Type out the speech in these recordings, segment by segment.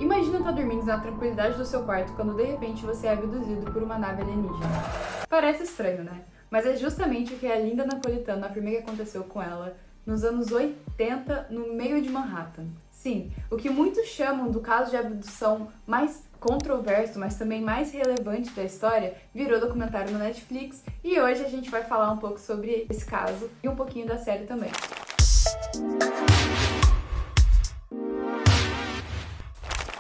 Imagina estar dormindo na tranquilidade do seu quarto quando de repente você é abduzido por uma nave alienígena. Parece estranho, né? Mas é justamente o que a Linda Napolitano afirma que aconteceu com ela nos anos 80, no meio de Manhattan. Sim, o que muitos chamam do caso de abdução mais controverso, mas também mais relevante da história, virou documentário no Netflix e hoje a gente vai falar um pouco sobre esse caso e um pouquinho da série também.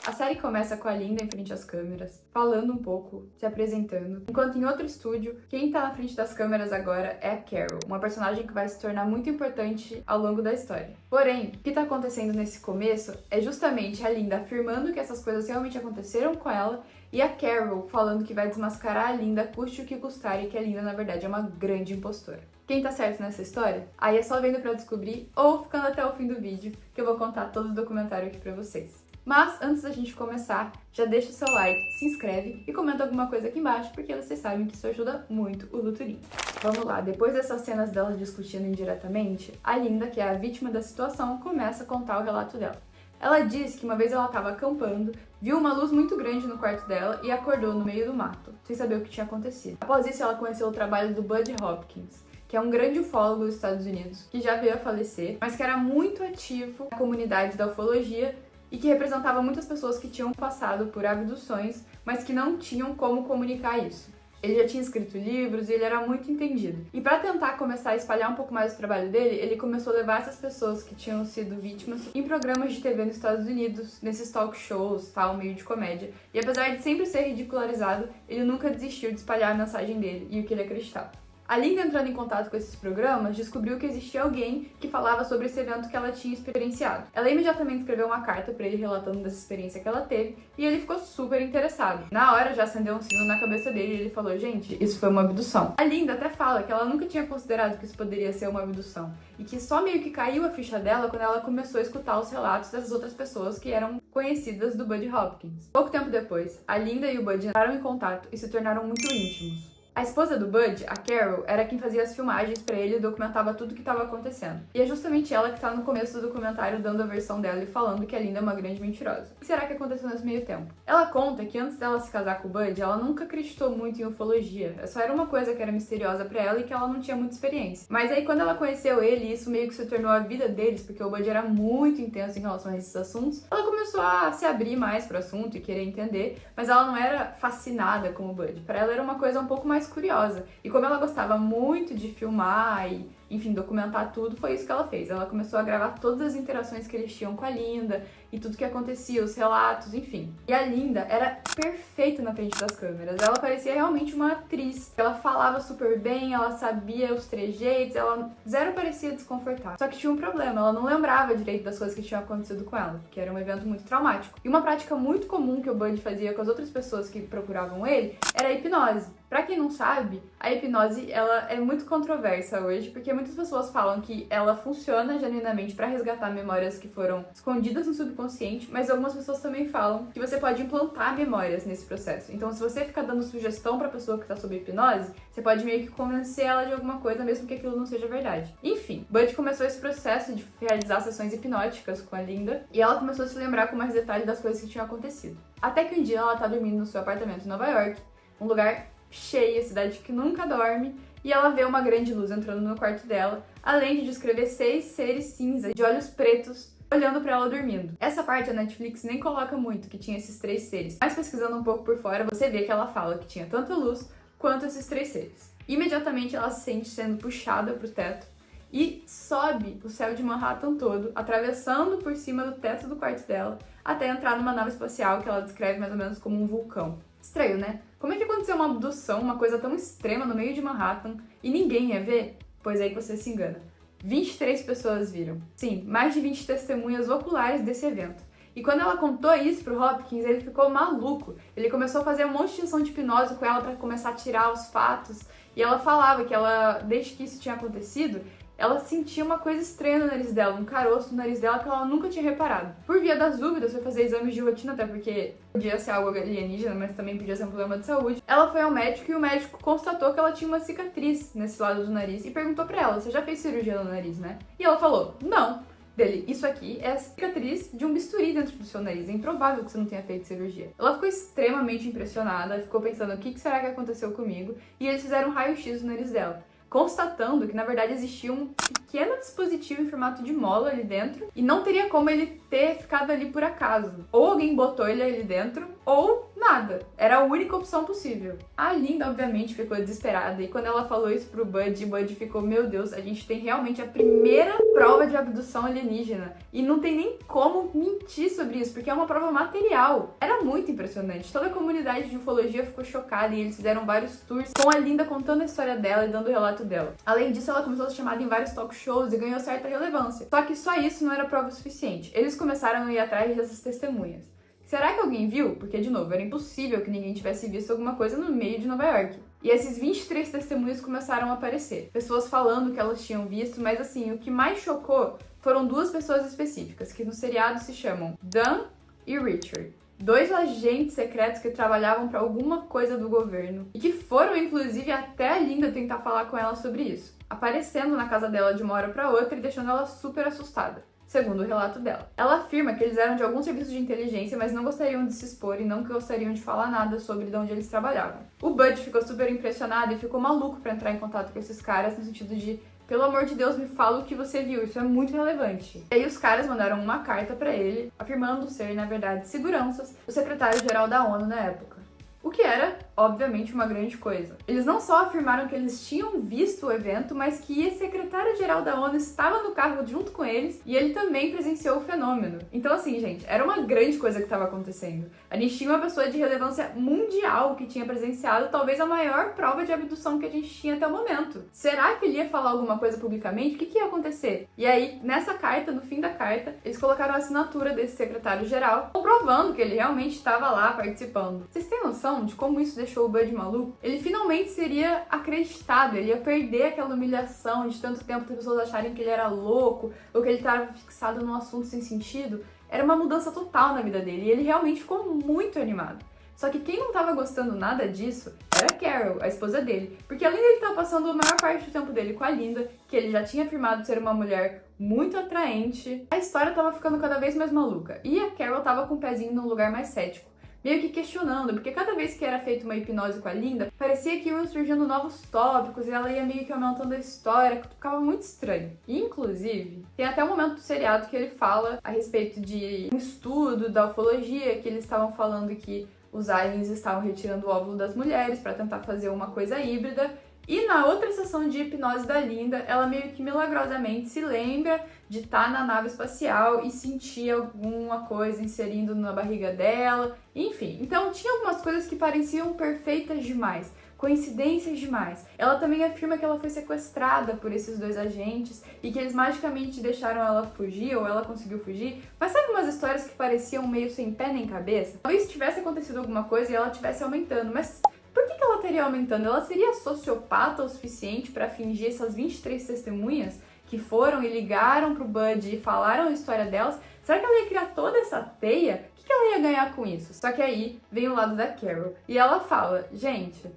A série começa com a Linda em frente às câmeras, falando um pouco, se apresentando, enquanto em outro estúdio, quem tá na frente das câmeras agora é a Carol, uma personagem que vai se tornar muito importante ao longo da história. Porém, o que tá acontecendo nesse começo é justamente a Linda afirmando que essas coisas realmente aconteceram com ela e a Carol falando que vai desmascarar a Linda custe o que custar e que a Linda na verdade é uma grande impostora. Quem tá certo nessa história? Aí é só vendo pra descobrir ou ficando até o fim do vídeo que eu vou contar todo o documentário aqui pra vocês. Mas, antes da gente começar, já deixa o seu like, se inscreve e comenta alguma coisa aqui embaixo, porque vocês sabem que isso ajuda muito o Luturinho. Vamos lá, depois dessas cenas delas discutindo indiretamente, a Linda, que é a vítima da situação, começa a contar o relato dela. Ela diz que uma vez ela estava acampando, viu uma luz muito grande no quarto dela e acordou no meio do mato, sem saber o que tinha acontecido. Após isso, ela conheceu o trabalho do Bud Hopkins, que é um grande ufólogo dos Estados Unidos, que já veio a falecer, mas que era muito ativo na comunidade da ufologia e que representava muitas pessoas que tinham passado por abduções, mas que não tinham como comunicar isso. Ele já tinha escrito livros e ele era muito entendido. E para tentar começar a espalhar um pouco mais o trabalho dele, ele começou a levar essas pessoas que tinham sido vítimas em programas de TV nos Estados Unidos, nesses talk shows, tal, meio de comédia. E apesar de sempre ser ridicularizado, ele nunca desistiu de espalhar a mensagem dele e o que ele acreditava. A Linda, entrando em contato com esses programas, descobriu que existia alguém que falava sobre esse evento que ela tinha experienciado. Ela imediatamente escreveu uma carta para ele relatando dessa experiência que ela teve e ele ficou super interessado. Na hora já acendeu um sino na cabeça dele e ele falou: gente, isso foi uma abdução. A Linda até fala que ela nunca tinha considerado que isso poderia ser uma abdução e que só meio que caiu a ficha dela quando ela começou a escutar os relatos dessas outras pessoas que eram conhecidas do Bud Hopkins. Pouco tempo depois, a Linda e o Bud entraram em contato e se tornaram muito íntimos. A esposa do Bud, a Carol, era quem fazia as filmagens pra ele e documentava tudo o que estava acontecendo. E é justamente ela que tá no começo do documentário dando a versão dela e falando que a Linda é uma grande mentirosa. O que será que aconteceu nesse meio tempo? Ela conta que antes dela se casar com o Bud, ela nunca acreditou muito em ufologia. Só era uma coisa que era misteriosa pra ela e que ela não tinha muita experiência. Mas aí quando ela conheceu ele, isso meio que se tornou a vida deles, porque o Bud era muito intenso em relação a esses assuntos, ela começou a se abrir mais pro assunto e querer entender, mas ela não era fascinada com o Bud. Pra ela era uma coisa um pouco mais curiosa. E como ela gostava muito de filmar e, enfim, documentar tudo, foi isso que ela fez. Ela começou a gravar todas as interações que eles tinham com a Linda e tudo que acontecia, os relatos, enfim. E a Linda era perfeita na frente das câmeras. Ela parecia realmente uma atriz. Ela falava super bem, ela sabia os trejeitos, ela zero parecia desconfortável. Só que tinha um problema, ela não lembrava direito das coisas que tinham acontecido com ela, que era um evento muito traumático. E uma prática muito comum que o Bud fazia com as outras pessoas que procuravam ele era a hipnose. Pra quem não sabe, a hipnose ela é muito controversa hoje, porque muitas pessoas falam que ela funciona genuinamente para resgatar memórias que foram escondidas no subconsciente, mas algumas pessoas também falam que você pode implantar memórias nesse processo. Então, se você ficar dando sugestão pra pessoa que tá sob hipnose, você pode meio que convencer ela de alguma coisa, mesmo que aquilo não seja verdade. Enfim, Bud começou esse processo de realizar sessões hipnóticas com a Linda, e ela começou a se lembrar com mais detalhes das coisas que tinham acontecido. Até que um dia ela tá dormindo no seu apartamento em Nova York, um lugar cheia, cidade que nunca dorme, e ela vê uma grande luz entrando no quarto dela, além de descrever 6 seres cinza de olhos pretos olhando pra ela dormindo. Essa parte a Netflix nem coloca muito que tinha esses 3 seres, mas pesquisando um pouco por fora, você vê que ela fala que tinha tanto a luz quanto esses 3 seres. Imediatamente ela se sente sendo puxada pro teto e sobe o céu de Manhattan todo, atravessando por cima do teto do quarto dela, até entrar numa nave espacial que ela descreve mais ou menos como um vulcão. Estranho, né? Como é que aconteceu uma abdução, uma coisa tão extrema no meio de Manhattan e ninguém ia ver? Pois aí que você se engana. 23 pessoas viram. Sim, mais de 20 testemunhas oculares desse evento. E quando ela contou isso pro Hopkins, ele ficou maluco. Ele começou a fazer um monte de sessão de hipnose com ela para começar a tirar os fatos. E ela falava que ela, desde que isso tinha acontecido, ela sentia uma coisa estranha no nariz dela, um caroço no nariz dela que ela nunca tinha reparado. Por via das dúvidas, foi fazer exames de rotina, até porque podia ser algo alienígena, mas também podia ser um problema de saúde. Ela foi ao médico e o médico constatou que ela tinha uma cicatriz nesse lado do nariz e perguntou pra ela: você já fez cirurgia no nariz, né? E ela falou: não. dele, isso aqui é a cicatriz de um bisturi dentro do seu nariz. É improvável que você não tenha feito cirurgia. Ela ficou extremamente impressionada, ficou pensando o que será que aconteceu comigo, e eles fizeram um raio-x no nariz dela, constatando que na verdade existia um pequeno dispositivo em formato de mola ali dentro e não teria como ele ter ficado ali por acaso. Ou alguém botou ele ali dentro, ou nada. Era a única opção possível. A Linda, obviamente, ficou desesperada e quando ela falou isso pro Bud, Bud ficou, meu Deus, a gente tem realmente a primeira prova de abdução alienígena e não tem nem como mentir sobre isso, porque é uma prova material. Era muito impressionante. Toda a comunidade de ufologia ficou chocada e eles fizeram vários tours com a Linda contando a história dela e dando o relato dela. Além disso, ela começou a ser chamada em vários talk shows e ganhou certa relevância. Só que só isso não era prova suficiente. Eles começaram a ir atrás dessas testemunhas. Será que alguém viu? Porque, de novo, era impossível que ninguém tivesse visto alguma coisa no meio de Nova York. E esses 23 testemunhos começaram a aparecer. Pessoas falando que elas tinham visto, mas assim, o que mais chocou foram duas pessoas específicas, que no seriado se chamam Dan e Richard. Dois agentes secretos que trabalhavam para alguma coisa do governo e que foram, inclusive, até a Linda tentar falar com ela sobre isso, aparecendo na casa dela de uma hora para outra e deixando ela super assustada, segundo o relato dela. Ela afirma que eles eram de algum serviço de inteligência, mas não gostariam de se expor e não gostariam de falar nada sobre de onde eles trabalhavam. O Bud ficou super impressionado e ficou maluco para entrar em contato com esses caras, no sentido de, pelo amor de Deus, me fala o que você viu, isso é muito relevante. E aí os caras mandaram uma carta para ele, afirmando ser, na verdade, seguranças do secretário-geral da ONU na época. O que era, obviamente, uma grande coisa. Eles não só afirmaram que eles tinham visto o evento, mas que o secretário-geral da ONU estava no carro junto com eles e ele também presenciou o fenômeno. Então, assim, gente, era uma grande coisa que estava acontecendo. A gente tinha uma pessoa de relevância mundial que tinha presenciado talvez a maior prova de abdução que a gente tinha até o momento. Será que ele ia falar alguma coisa publicamente? O que ia acontecer? E aí, nessa carta, no fim da carta, eles colocaram a assinatura desse secretário-geral, comprovando que ele realmente estava lá participando. Vocês têm noção de como isso deixou o Bud maluco? Ele finalmente seria acreditado, ele ia perder aquela humilhação de tanto tempo que as pessoas acharem que ele era louco ou que ele estava fixado num assunto sem sentido. Era uma mudança total na vida dele e ele realmente ficou muito animado. Só que quem não estava gostando nada disso era a Carol, a esposa dele, porque além de ele estar passando a maior parte do tempo dele com a Linda, que ele já tinha afirmado ser uma mulher muito atraente, a história estava ficando cada vez mais maluca e a Carol estava com o pezinho num lugar mais cético, meio que questionando, porque cada vez que era feita uma hipnose com a Linda, parecia que iam surgindo novos tópicos e ela ia meio que aumentando a história, que ficava muito estranho. E, inclusive, tem até um momento do seriado que ele fala a respeito de um estudo da ufologia, que eles estavam falando que os aliens estavam retirando o óvulo das mulheres para tentar fazer uma coisa híbrida. E na outra sessão de hipnose da Linda, ela meio que milagrosamente se lembra de estar na nave espacial e sentir alguma coisa inserindo na barriga dela, enfim. Então tinha algumas coisas que pareciam perfeitas demais, coincidências demais. Ela também afirma que ela foi sequestrada por esses dois agentes e que eles magicamente deixaram ela fugir, ou ela conseguiu fugir. Mas sabe umas histórias que pareciam meio sem pé nem cabeça? Talvez tivesse acontecido alguma coisa e ela estivesse aumentando, mas por que ela estaria aumentando? Ela seria sociopata o suficiente para fingir essas 23 testemunhas que foram e ligaram pro Bud e falaram a história delas? Será que ela ia criar toda essa teia? O que ela ia ganhar com isso? Só que aí vem o lado da Carol e ela fala, gente,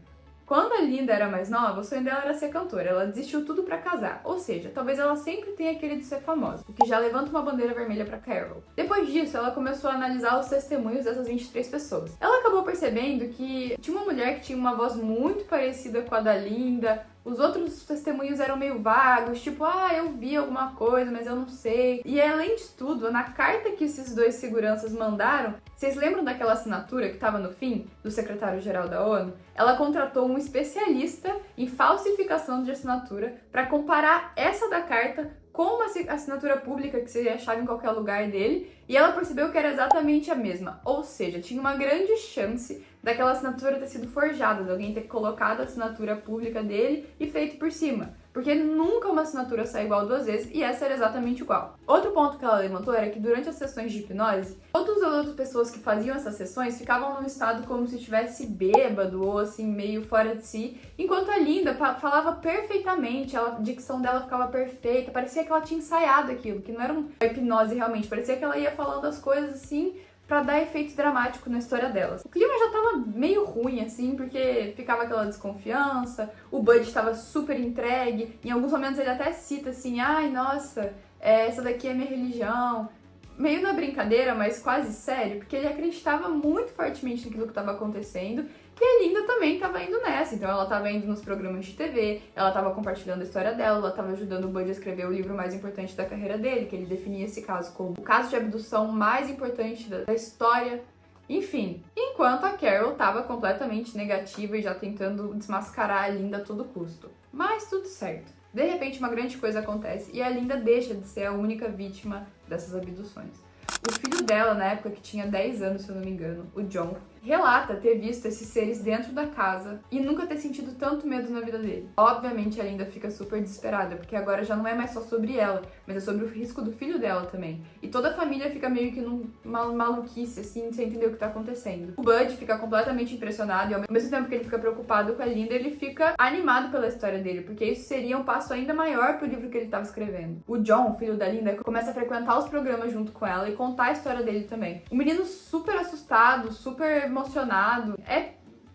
quando a Linda era mais nova, o sonho dela era ser cantora. Ela desistiu tudo pra casar. Ou seja, talvez ela sempre tenha querido ser famosa, o que já levanta uma bandeira vermelha pra Carol. Depois disso, ela começou a analisar os testemunhos dessas 23 pessoas. Ela acabou percebendo que tinha uma mulher que tinha uma voz muito parecida com a da Linda. Os outros testemunhos eram meio vagos, tipo, eu vi alguma coisa, mas eu não sei. E além de tudo, na carta que esses dois seguranças mandaram, vocês lembram daquela assinatura que estava no fim, do secretário-geral da ONU? Ela contratou um especialista em falsificação de assinatura para comparar essa da carta com uma assinatura pública que você achava em qualquer lugar dele, e ela percebeu que era exatamente a mesma. Ou seja, tinha uma grande chance daquela assinatura ter sido forjada, de alguém ter colocado a assinatura pública dele e feito por cima. Porque nunca uma assinatura sai igual duas vezes, e essa era exatamente igual. Outro ponto que ela levantou era que durante as sessões de hipnose, todas as outras pessoas que faziam essas sessões ficavam num estado como se estivesse bêbado ou assim, meio fora de si, enquanto a Linda falava perfeitamente, a dicção dela ficava perfeita, parecia que ela tinha ensaiado aquilo, que não era uma hipnose realmente, parecia que ela ia falando as coisas assim, pra dar efeito dramático na história delas. O clima já tava meio ruim, assim, porque ficava aquela desconfiança, o Bud estava super entregue, em alguns momentos ele até cita assim, ai, nossa, essa daqui é minha religião. Meio na brincadeira, mas quase sério, porque ele acreditava muito fortemente naquilo que estava acontecendo. E a Linda também estava indo nessa, então ela estava indo nos programas de TV, ela estava compartilhando a história dela, ela estava ajudando o Bud a escrever o livro mais importante da carreira dele, que ele definia esse caso como o caso de abdução mais importante da história. Enfim, enquanto a Carol estava completamente negativa e já tentando desmascarar a Linda a todo custo. Mas tudo certo. De repente, uma grande coisa acontece e a Linda deixa de ser a única vítima dessas abduções. O filho dela, na época que tinha 10 anos, se eu não me engano, o John, relata ter visto esses seres dentro da casa e nunca ter sentido tanto medo na vida dele. Obviamente, a Linda fica super desesperada, porque agora já não é mais só sobre ela, mas é sobre o risco do filho dela também. E toda a família fica meio que numa maluquice, assim, sem entender o que tá acontecendo. O Bud fica completamente impressionado e ao mesmo tempo que ele fica preocupado com a Linda, ele fica animado pela história dele, porque isso seria um passo ainda maior pro livro que ele tava escrevendo. O John, filho da Linda, começa a frequentar os programas junto com ela e contar a história dele também. O menino super assustado, super emocionado. É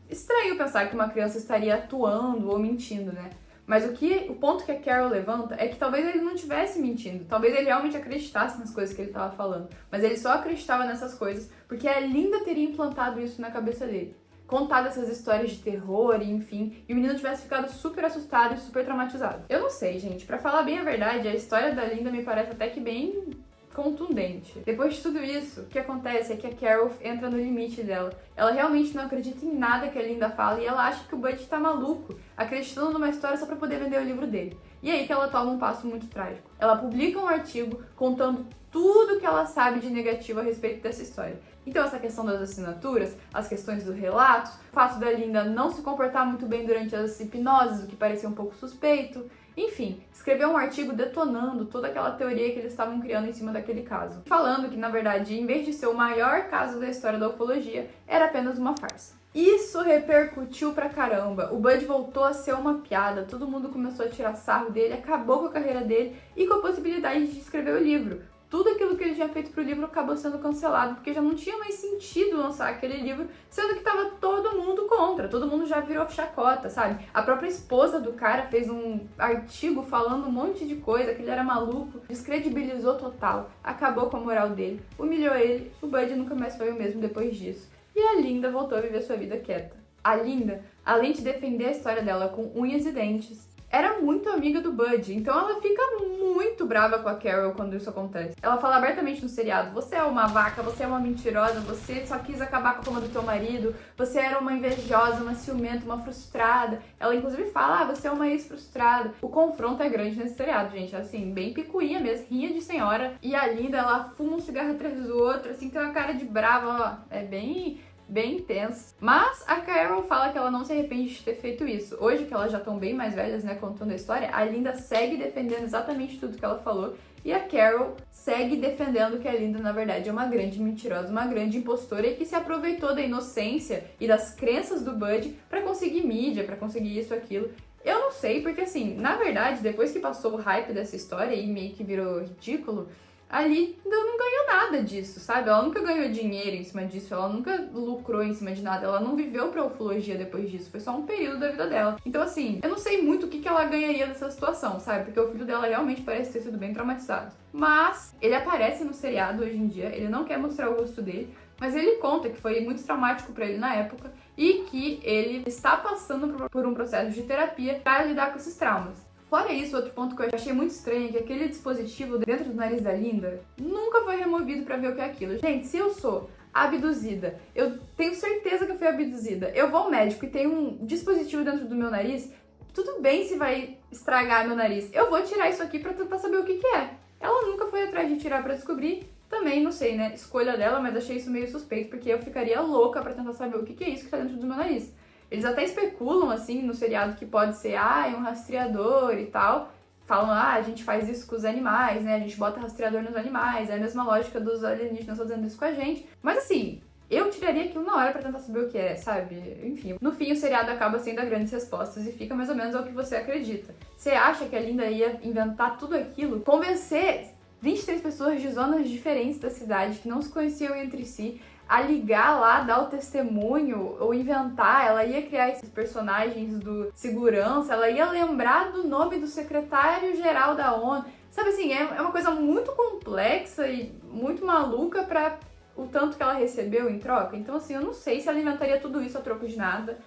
estranho pensar que uma criança estaria atuando ou mentindo, né? Mas o ponto que a Carol levanta é que talvez ele não estivesse mentindo. Talvez ele realmente acreditasse nas coisas que ele estava falando. Mas ele só acreditava nessas coisas porque a Linda teria implantado isso na cabeça dele. Contado essas histórias de terror e enfim, e o menino tivesse ficado super assustado e super traumatizado. Eu não sei, gente. Pra falar bem a verdade, a história da Linda me parece até que bem contundente. Depois de tudo isso, o que acontece é que a Carol entra no limite dela. Ela realmente não acredita em nada que a Linda fala e ela acha que o Bud tá maluco, acreditando numa história só pra poder vender o livro dele. E é aí que ela toma um passo muito trágico. Ela publica um artigo contando tudo que ela sabe de negativo a respeito dessa história. Então essa questão das assinaturas, as questões dos relatos, o fato da Linda não se comportar muito bem durante as hipnoses, o que parecia um pouco suspeito. Enfim, escreveu um artigo detonando toda aquela teoria que eles estavam criando em cima daquele caso. Falando que, na verdade, em vez de ser o maior caso da história da ufologia, era apenas uma farsa. Isso repercutiu pra caramba. O Bud voltou a ser uma piada, todo mundo começou a tirar sarro dele, acabou com a carreira dele e com a possibilidade de escrever o livro. Tudo aquilo que ele tinha feito pro livro acabou sendo cancelado, porque já não tinha mais sentido lançar aquele livro, sendo que tava todo mundo contra, todo mundo já virou chacota, sabe? A própria esposa do cara fez um artigo falando um monte de coisa, que ele era maluco, descredibilizou total, acabou com a moral dele, humilhou ele, o Bud nunca mais foi o mesmo depois disso. E a Linda voltou a viver sua vida quieta. A Linda, além de defender a história dela com unhas e dentes, era muito amiga do Bud, então ela fica muito brava com a Carol quando isso acontece. Ela fala abertamente no seriado: você é uma vaca, você é uma mentirosa, você só quis acabar com a fama do teu marido, você era uma invejosa, uma ciumenta, uma frustrada. Ela inclusive fala: você é uma ex-frustrada. O confronto é grande nesse seriado, gente, assim, bem picuinha mesmo, rinha de senhora. E a Linda, ela fuma um cigarro atrás do outro, assim, tem uma cara de brava, ó, é bem intenso. Mas a Carol fala que ela não se arrepende de ter feito isso. Hoje, que elas já estão bem mais velhas, né, contando a história, a Linda segue defendendo exatamente tudo que ela falou e a Carol segue defendendo que a Linda, na verdade, é uma grande mentirosa, uma grande impostora e que se aproveitou da inocência e das crenças do Bud pra conseguir mídia, pra conseguir isso, aquilo. Eu não sei, porque assim, na verdade, depois que passou o hype dessa história e meio que virou ridículo, a Linda não ganhou nada disso, sabe? Ela nunca ganhou dinheiro em cima disso, ela nunca lucrou em cima de nada, ela não viveu pra ufologia depois disso, foi só um período da vida dela. Então assim, eu não sei muito o que ela ganharia dessa situação, sabe? Porque o filho dela realmente parece ter sido bem traumatizado. Mas ele aparece no seriado hoje em dia, ele não quer mostrar o rosto dele, mas ele conta que foi muito traumático pra ele na época e que ele está passando por um processo de terapia para lidar com esses traumas. Fora isso, outro ponto que eu achei muito estranho é que aquele dispositivo dentro do nariz da Linda nunca foi removido pra ver o que é aquilo. Gente, se eu sou abduzida, eu tenho certeza que eu fui abduzida, eu vou ao médico e tem um dispositivo dentro do meu nariz, tudo bem se vai estragar meu nariz, eu vou tirar isso aqui pra tentar saber o que é. Ela nunca foi atrás de tirar pra descobrir, também não sei, né, escolha dela, mas achei isso meio suspeito, porque eu ficaria louca pra tentar saber o que é isso que tá dentro do meu nariz. Eles até especulam, assim, no seriado que pode ser, um rastreador e tal. Falam, a gente faz isso com os animais, né? A gente bota rastreador nos animais. É a mesma lógica dos alienígenas fazendo isso com a gente. Mas, assim, eu tiraria aquilo na hora pra tentar saber o que é, sabe? Enfim, no fim o seriado acaba sendo as grandes respostas e fica mais ou menos ao que você acredita. Você acha que a Linda ia inventar tudo aquilo, convencer 23 pessoas de zonas diferentes da cidade que não se conheciam entre si a ligar lá, dar o testemunho ou inventar, ela ia criar esses personagens do segurança, ela ia lembrar do nome do secretário-geral da ONU, Sabe assim, é uma coisa muito complexa e muito maluca pra o tanto que ela recebeu em troca. Então assim, eu não sei se ela inventaria tudo isso a troco de nada.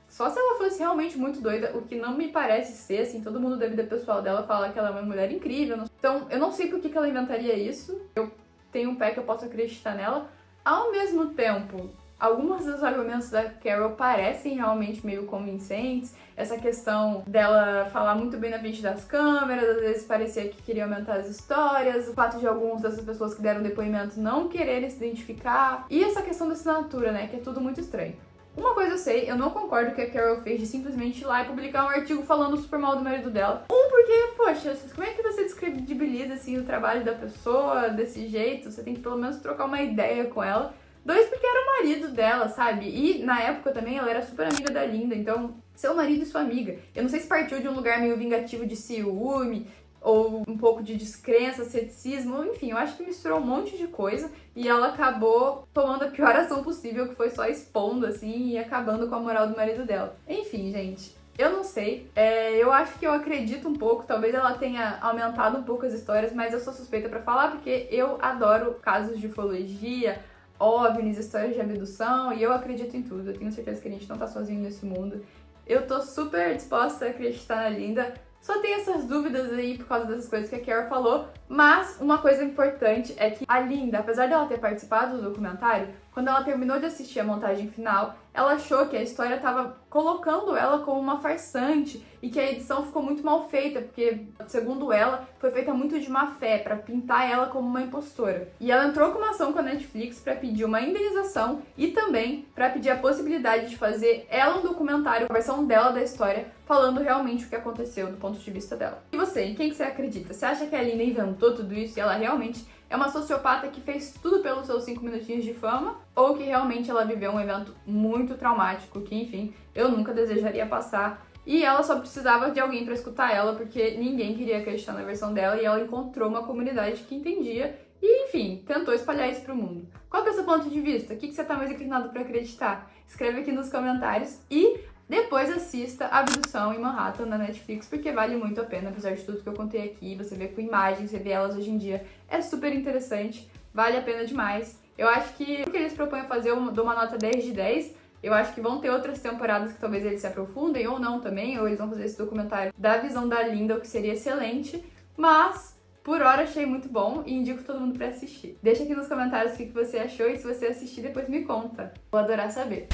Só se ela fosse realmente muito doida, o que não me parece ser, assim, todo mundo da vida pessoal dela fala que ela é uma mulher incrível. Então, eu não sei por que ela inventaria isso. Eu tenho um pé que eu posso acreditar nela. Ao mesmo tempo, alguns dos argumentos da Carol parecem realmente meio convincentes. Essa questão dela falar muito bem na frente das câmeras, às vezes parecia que queria aumentar as histórias, o fato de algumas dessas pessoas que deram depoimento não quererem se identificar, e essa questão da assinatura, né, que é tudo muito estranho. Uma coisa eu sei, eu não concordo com o que a Carol fez de simplesmente ir lá e publicar um artigo falando super mal do marido dela. Porque, poxa, como é que você descredibiliza, assim, o trabalho da pessoa desse jeito? Você tem que pelo menos trocar uma ideia com ela. 2, porque era o marido dela, sabe? E na época também ela era super amiga da Linda, então seu marido e sua amiga. Eu não sei se partiu de um lugar meio vingativo de ciúme, ou um pouco de descrença, ceticismo, enfim, eu acho que misturou um monte de coisa e ela acabou tomando a pior ação possível, que foi só expondo, assim, e acabando com a moral do marido dela. Enfim, gente, eu não sei, eu acho que eu acredito um pouco, talvez ela tenha aumentado um pouco as histórias, mas eu sou suspeita pra falar porque eu adoro casos de ufologia, OVNIs, histórias de abdução, e eu acredito em tudo, eu tenho certeza que a gente não tá sozinho nesse mundo. Eu tô super disposta a acreditar na Linda. Só tem essas dúvidas aí por causa dessas coisas que a Carol falou, mas uma coisa importante é que a Linda, apesar dela ter participado do documentário, quando ela terminou de assistir a montagem final, ela achou que a história estava colocando ela como uma farsante e que a edição ficou muito mal feita, porque, segundo ela, foi feita muito de má fé, para pintar ela como uma impostora. E ela entrou com uma ação com a Netflix para pedir uma indenização e também para pedir a possibilidade de fazer ela um documentário, a versão dela da história, falando realmente o que aconteceu do ponto de vista dela. E você, em quem que você acredita? Você acha que a Linda inventou tudo isso e ela realmente é uma sociopata que fez tudo pelos seus 5 minutinhos de fama? Ou que realmente ela viveu um evento muito traumático que, enfim, eu nunca desejaria passar e ela só precisava de alguém pra escutar ela porque ninguém queria acreditar na versão dela e ela encontrou uma comunidade que entendia e, enfim, tentou espalhar isso pro mundo. Qual que é o seu ponto de vista? O que você tá mais inclinado pra acreditar? Escreve aqui nos comentários e depois assista Abdução em Manhattan na Netflix, porque vale muito a pena, apesar de tudo que eu contei aqui. Você vê com imagens, você vê elas hoje em dia, é super interessante, vale a pena demais. Eu acho que o que eles propõem a fazer, eu dou uma nota 10 de 10. Eu acho que vão ter outras temporadas que talvez eles se aprofundem ou não também, ou eles vão fazer esse documentário da visão da Linda, o que seria excelente. Mas, por hora, achei muito bom e indico todo mundo pra assistir. Deixa aqui nos comentários o que você achou e se você assistir, depois me conta. Vou adorar saber.